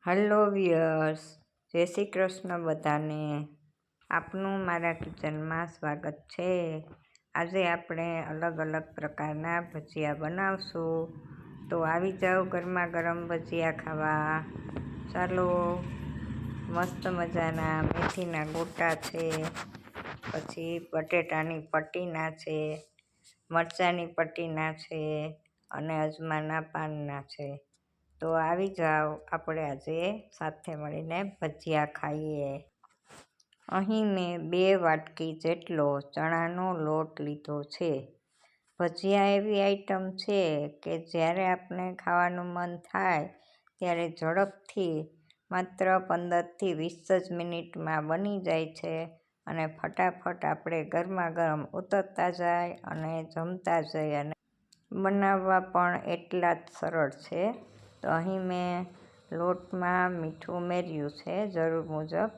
Hello વિયર્સ, જય શ્રી કૃષ્ણ બધાને. આપનું મારા કિચનમાં સ્વાગત છે. આજે આપણે અલગ અલગ પ્રકારના ભજીયા બનાવશું, તો આવી જાઓ ગરમા ગરમ ભજીયા ખાવા. ચાલો. મસ્ત મજાના મેથીના ગોટા છે, પછી બટેટાની પટ્ટીના છે, મરચાંની પટ્ટીના છે અને અજમાના પાનના છે. તો આવી જાઓ, આપણે આજે સાથે મળીને ભજીયા ખાઈએ. અહીં મેં 2 વાટકી જેટલો ચણાનો લોટ લીધો છે. ભજીયા એવી આઈટમ છે કે જ્યારે આપણે ખાવાનું મન થાય ત્યારે ઝડપથી માત્ર 15થી 20 જ મિનિટમાં બની જાય છે અને ફટાફટ આપણે ગરમા ગરમ ઉતરતા જાય અને જમતા જઈએ અને બનાવવા પણ એટલા જ સરળ છે. તો અહીં મેં લોટમાં મીઠું ઉમેર્યું છે જરૂર મુજબ,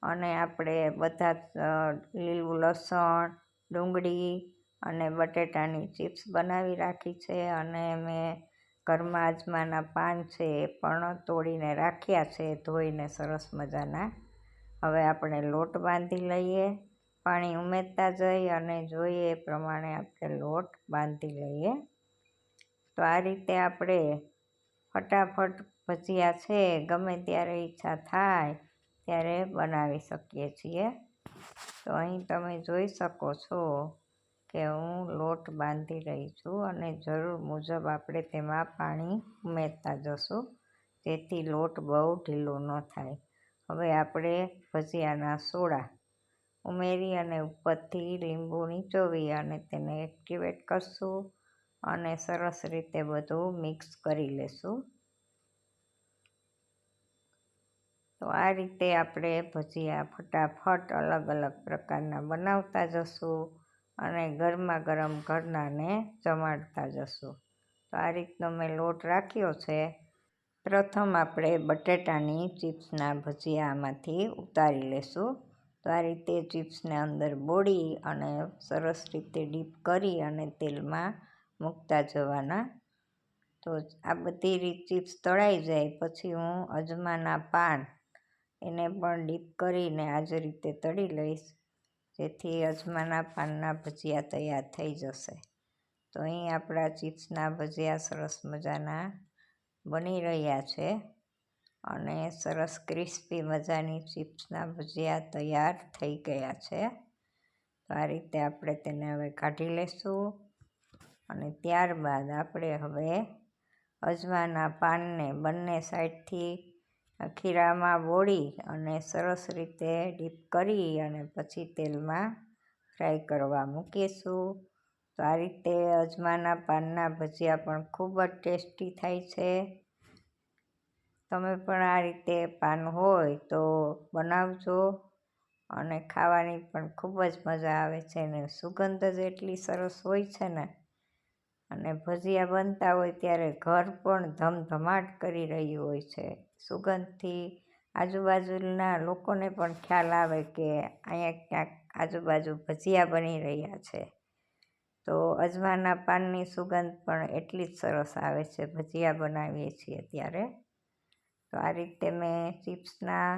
અને આપણે બધા લીલું લસણ, ડુંગળી અને બટેટાની ચિપ્સ બનાવી રાખી છે, અને મેં ઘરમાં અજમાના પાન છે એ પણ તોડીને રાખ્યા છે, ધોઈને સરસ મજાના. હવે આપણે લોટ બાંધી લઈએ. પાણી ઉમેરતા જઈ અને જોઈએ એ પ્રમાણે આપણે લોટ બાંધી લઈએ. તો આ રીતે આપણે ફટાફટ ભજીયા છે ગમે ત્યારે ઈચ્છા થાય ત્યારે બનાવી શકીએ છીએ. તો અહીં તમે જોઈ શકો છો કે હું લોટ બાંધી રહી છું, અને જરૂર મુજબ આપણે તેમાં પાણી ઉમેરતા જશું જેથી લોટ બહુ ઢીલો ન થાય. હવે આપણે ભજીયાના સોડા ઉમેરી અને ઉપરથી લીંબુ નીચોવી અને તેને એક્ટિવેટ કરશું અને સરસ રીતે બધું મિક્સ કરી લેશું. તો આ રીતે આપણે ભજીયા ફટાફટ અલગ અલગ પ્રકારના બનાવતા જશું અને ગરમા ગરમ ઘરનાને જમાડતા જશું. તો આ રીતનો મેં લોટ રાખ્યો છે. પ્રથમ આપણે બટેટાની ચિપ્સના ભજીયા આમાંથી ઉતારી લેશું. તો આ રીતે ચિપ્સને અંદર બોળી અને સરસ રીતે ડીપ કરી અને તેલમાં મૂકતા જવાના. તો આ બધી ચિપ્સ તળાઈ જાય પછી હું અજમાના પાન એને પણ ડીપ કરીને આ જ રીતે તળી લઈશ, જેથી અજમાના પાનના ભજીયા તૈયાર થઈ જશે. તો અહીં આપણા ચિપ્સના ભજીયા સરસ મજાના બની રહ્યા છે અને સરસ ક્રિસ્પી મજાની ચિપ્સના ભજીયા તૈયાર થઈ ગયા છે. તો આ રીતે આપણે તેને હવે કાઢી લઈશું, અને ત્યારબાદ આપણે હવે અજમાના પાનને બંને સાઈડથી ખીરામાં બોળી અને સરસ રીતે ડીપ કરી અને પછી તેલમાં ફ્રાય કરવા મૂકીશું. તો આ રીતે અજમાના પાનના ભજીયા પણ ખૂબ જ ટેસ્ટી થાય છે. તમે પણ આ રીતે પાન હોય તો બનાવજો, અને ખાવાની પણ ખૂબ જ મજા આવે છે, અને સુગંધ જ એટલી સરસ હોય છે ને. અને ભજીયા બનતા હોય ત્યારે ઘર પણ ધમધમાટ કરી રહ્યું હોય છે. સુગંધથી આજુબાજુના લોકોને પણ ખ્યાલ આવે કે અહીંયા ક્યાંક આજુબાજુ ભજીયા બની રહ્યા છે. તો અજમાના પાનની સુગંધ પણ એટલી જ સરસ આવે છે ભજીયા બનાવીએ છીએ ત્યારે. તો આ રીતે મેં ચિપ્સના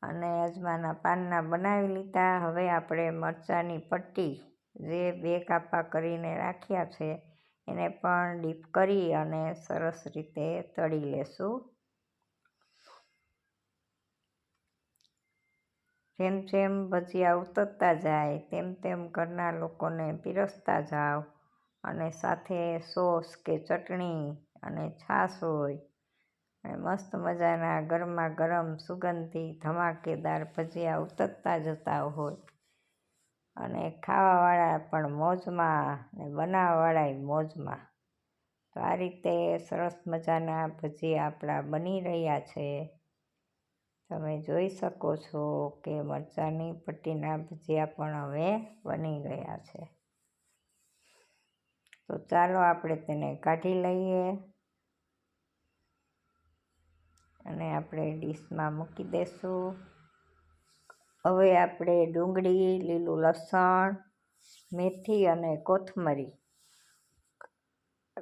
અને અજમાના પાનના બનાવી લીધા. હવે આપણે મરચાંની પટ્ટી જે 2 કાપા કરીને રાખ્યા છે એને પણ ડીપ કરી અને સરસ રીતે તળી લેશું. જેમ જેમ ભજીયા ઉતરતા જાય તેમ તેમ ઘરના લોકોને પીરસતા જાઓ, અને સાથે સોસ કે ચટણી અને છાશ હોય અને મસ્ત મજાના ગરમા ગરમ સુગંધી ધમાકેદાર ભજીયા ઉતરતા જતા હોય, અને ખાવાવાળા પણ મોજમાં ને બનાવવાવાળાય મોજમાં. તો આ રીતે સરસ મજાના ભજીયા આપણા બની રહ્યા છે. તમે જોઈ શકો છો કે મરચાંની પટ્ટીના ભજીયા પણ હવે બની ગયા છે. તો ચાલો આપણે તેને કાઢી લઈએ અને આપણે ડીશમાં મૂકી દઈશું. હવે આપણે ડુંગળી, લીલું લસણ, મેથી અને કોથમરી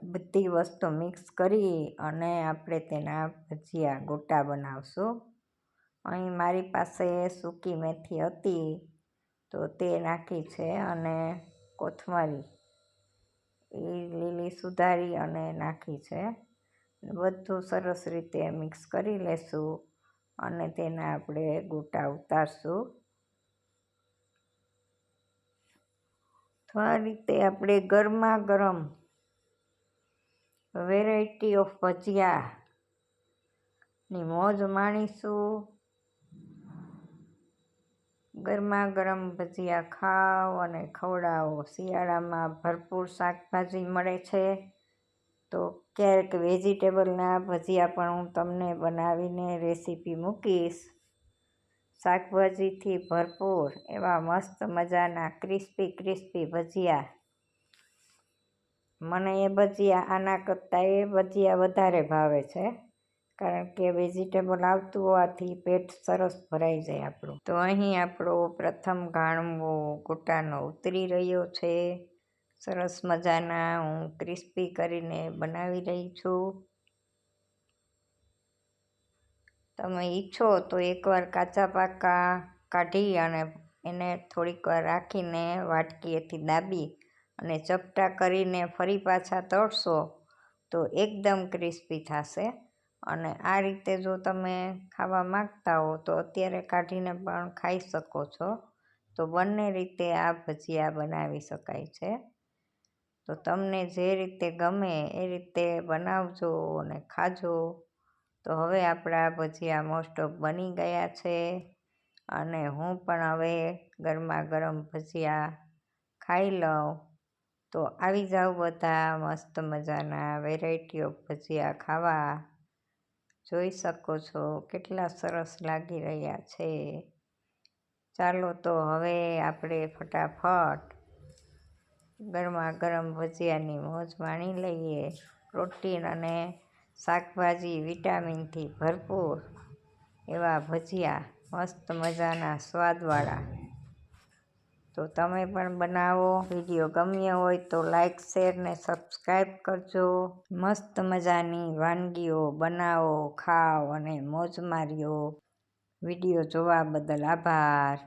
બધી વસ્તુ મિક્સ કરી અને આપણે તેના ભજીયા ગોટા બનાવશું. અહીં મારી પાસે સૂકી મેથી હતી તો તે નાખી છે અને કોથમરી એ લીલી સુધારી અને નાખી છે. બધું સરસ રીતે મિક્સ કરી લેશું અને તેના આપણે ગોટા ઉતારશું. તો આ રીતે આપણે ગરમા ગરમ વેરાયટી ઓફ ભજીયાની મોજ માણીશું. ગરમા ગરમ ભજીયા ખાઓ અને ખવડાવો. શિયાળામાં ભરપૂર શાકભાજી મળે છે તો ક્યારેક વેજીટેબલના ભજીયા પણ હું તમને બનાવીને રેસીપી મૂકીશ. શાકભાજીથી ભરપૂર એવા મસ્ત મજાના ક્રિસ્પી ભજીયા. મને એ ભજીયા આના કરતાં એ ભજીયા વધારે ભાવે છે, કારણ કે વેજીટેબલ આવતું હોવાથી પેટ સરસ ભરાઈ જાય આપણું. તો અહીં આપણો પ્રથમ ગાણવો ગોટાનો ઉતરી રહ્યો છે. સરસ મજાના હું ક્રિસ્પી કરીને બનાવી રહી છું. તમે ઈચ્છો તો એકવાર કાચા પાકા કાઢી અને એને થોડીક વાર રાખીને વાટકીએથી દાબી અને ચપટા કરીને ફરી પાછા તળશો તો એકદમ ક્રિસ્પી થશે. અને આ રીતે જો તમે ખાવા માંગતા હો તો અત્યારે કાઢીને પણ ખાઈ શકો છો. તો બંને રીતે આ ભજીયા બનાવી શકાય છે. તો તમને જે રીતે ગમે એ રીતે બનાવજો અને ખાજો. તો હવે આપણા ભજીયા મોસ્ટ ઓફ બની ગયા છે અને હું પણ હવે ગરમા ગરમ ભજીયા ખાઈ લઉં. તો આવી જાઓ બધા મસ્ત મજાના વેરાયટી ઓફ ભજીયા ખાવા. જોઈ શકો છો કેટલા સરસ લાગી રહ્યા છે. ચાલો તો હવે આપણે ફટાફટ ગરમા ગરમ ભજીયાની મોજ માણી લઈએ. પ્રોટીન અને શાકભાજી વિટામિનથી ભરપૂર એવા ભજીયા મસ્ત મજાના સ્વાદવાળા. તો તમે પણ બનાવો. વિડીયો ગમ્યો હોય તો લાઈક, શેર ને સબસ્ક્રાઈબ કરજો. મસ્ત મજાની વાનગીઓ બનાવો, ખાઓ અને મોજ માર્યો. વિડીયો જોવા બદલ આભાર.